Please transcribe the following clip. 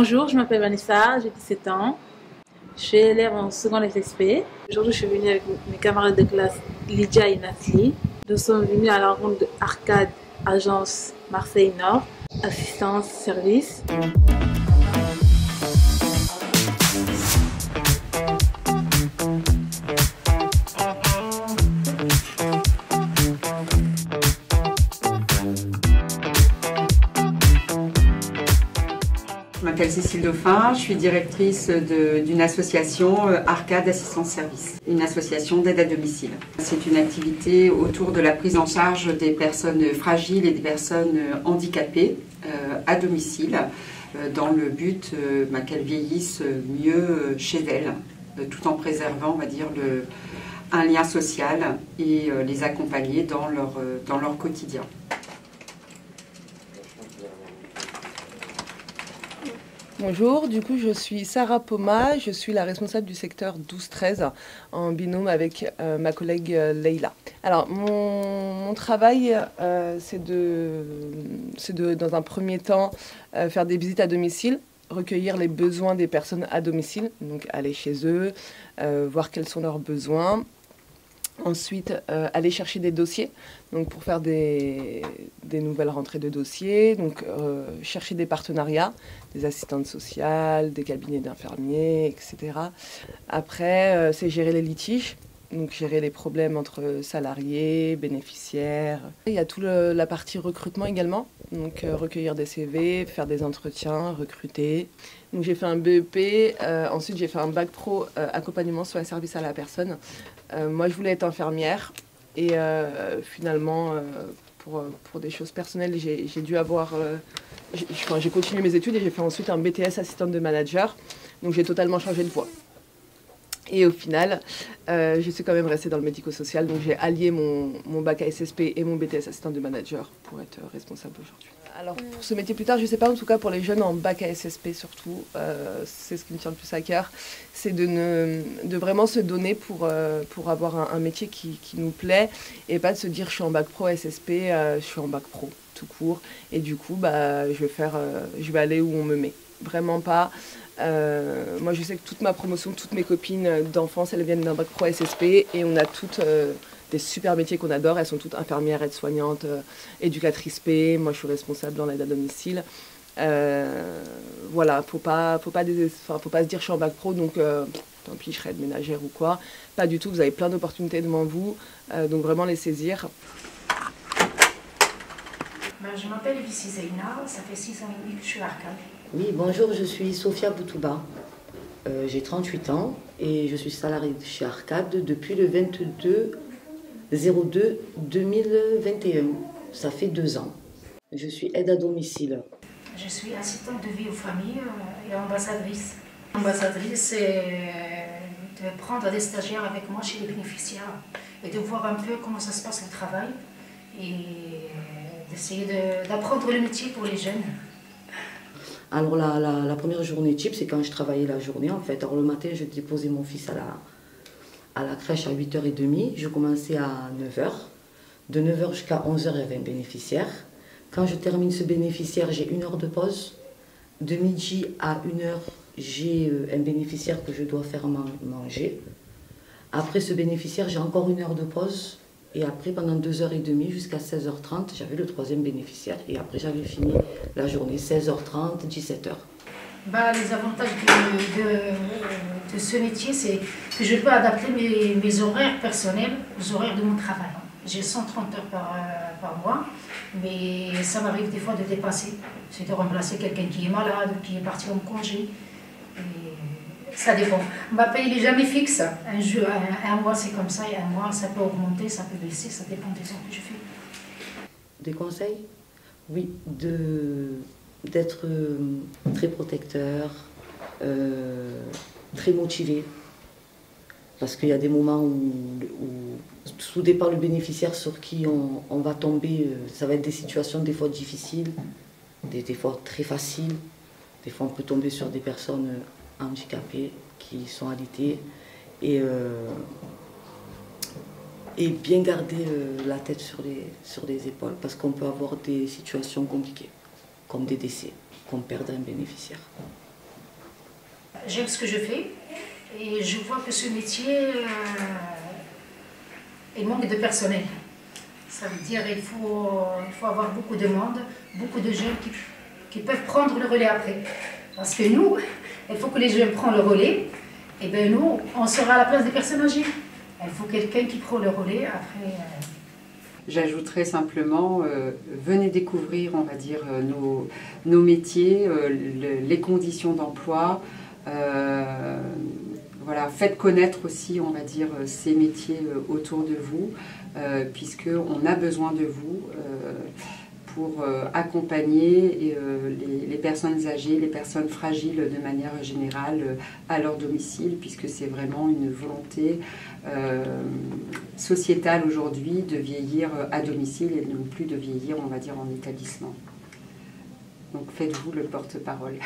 Bonjour, je m'appelle Vanessa, j'ai 17 ans. Je suis élève en seconde SSP. Aujourd'hui, je suis venue avec mes camarades de classe Lydia et Nathalie. Nous sommes venus à la rencontre de Arcade, agence Marseille Nord, assistance service. Je m'appelle Cécile Dauphin, je suis directrice d'une association Arcade Assistance Service, une association d'aide à domicile. C'est une activité autour de la prise en charge des personnes fragiles et des personnes handicapées à domicile, dans le but qu'elles vieillissent mieux chez elles, tout en préservant, on va dire, un lien social et les accompagner dans leur quotidien. Bonjour, du coup je suis Sarah Poma, je suis la responsable du secteur 12-13 en binôme avec ma collègue Leïla. Alors mon travail c'est de dans un premier temps faire des visites à domicile, recueillir les besoins des personnes à domicile, donc aller chez eux, voir quels sont leurs besoins. Ensuite, aller chercher des dossiers, donc pour faire des nouvelles rentrées de dossiers, donc chercher des partenariats, des assistantes sociales, des cabinets d'infirmiers, etc. Après, c'est gérer les litiges, donc gérer les problèmes entre salariés, bénéficiaires. Il y a toute la partie recrutement également, donc recueillir des CV, faire des entretiens, recruter. Donc j'ai fait un BEP, ensuite j'ai fait un bac pro accompagnement soins et services à la personne. Moi je voulais être infirmière et finalement pour des choses personnelles j'ai dû avoir... j'ai continué mes études et j'ai fait ensuite un BTS assistante de manager, donc j'ai totalement changé de voie. Et au final, je suis quand même restée dans le médico-social, donc j'ai allié mon bac ASSP et mon BTS assistant de manager pour être responsable aujourd'hui. Alors pour ce métier plus tard, je ne sais pas, en tout cas pour les jeunes en bac ASSP surtout, c'est ce qui me tient le plus à cœur, c'est de vraiment se donner pour avoir un métier qui nous plaît et pas de se dire je suis en bac pro ASSP, je suis en bac pro tout court et du coup je vais aller où on me met. Vraiment pas. Moi je sais que toute ma promotion, toutes mes copines d'enfance, elles viennent d'un bac pro SSP et on a toutes des super métiers qu'on adore. Elles sont toutes infirmières, aides-soignantes, éducatrices P. Moi je suis responsable dans l'aide à domicile. Voilà, faut pas se dire je suis en bac pro donc tant pis je serai aide-ménagère ou quoi. Pas du tout, vous avez plein d'opportunités devant vous, donc vraiment les saisir. Je m'appelle Vici Zeina, ça fait 6 ans et demi que je suis à Arcade. Oui, bonjour, je suis Sophia Boutouba. J'ai 38 ans et je suis salariée chez Arcade depuis le 22/02/2021. Ça fait 2 ans. Je suis aide à domicile. Je suis assistante de vie aux familles et ambassadrice. Ambassadrice, c'est de prendre des stagiaires avec moi chez les bénéficiaires et de voir un peu comment ça se passe le travail et d'essayer d'apprendre le métier pour les jeunes. Alors la première journée type, c'est quand je travaillais la journée en fait. Alors le matin, je déposais mon fils à la crèche à 8h30. Je commençais à 9h. De 9h jusqu'à 11h, il y avait un bénéficiaire. Quand je termine ce bénéficiaire, j'ai 1 heure de pause. De midi à 1h, j'ai un bénéficiaire que je dois faire manger. Après ce bénéficiaire, j'ai encore 1 heure de pause. Et après, pendant 2h30 jusqu'à 16h30, j'avais le 3e bénéficiaire. Et après, j'avais fini la journée, 16h30, 17h. Les avantages de ce métier, c'est que je peux adapter mes horaires personnels aux horaires de mon travail. J'ai 130 heures par mois, mais ça m'arrive des fois de dépasser. C'est de remplacer quelqu'un qui est malade, qui est parti en congé. Ça dépend. Ma paye n'est jamais fixe. Un mois c'est comme ça et un mois ça peut augmenter, ça peut baisser, ça dépend des heures que je fais. Des conseils? Oui, d'être très protecteur, très motivé. Parce qu'il y a des moments où tout dépend du bénéficiaire sur qui on va tomber. Ça va être des situations des fois difficiles, des fois très faciles. Des fois on peut tomber sur des personnes handicapés qui sont alitées et bien garder la tête sur les épaules parce qu'on peut avoir des situations compliquées comme des décès, comme perdre un bénéficiaire. j'aime ce que je fais et je vois que ce métier, il manque de personnel. Ça veut dire qu'il faut avoir beaucoup de monde, beaucoup de jeunes qui peuvent prendre le relais après. Parce que nous, il faut que les jeunes prennent le relais, et bien nous, on sera à la place des personnes âgées. Il faut quelqu'un qui prend le relais après. J'ajouterais simplement, venez découvrir, on va dire, nos métiers, les conditions d'emploi. Voilà, faites connaître aussi, on va dire, ces métiers autour de vous, puisqu'on a besoin de vous pour accompagner les personnes âgées, les personnes fragiles de manière générale à leur domicile, puisque c'est vraiment une volonté sociétale aujourd'hui de vieillir à domicile et non plus de vieillir, on va dire, en établissement. Donc faites-vous le porte-parole.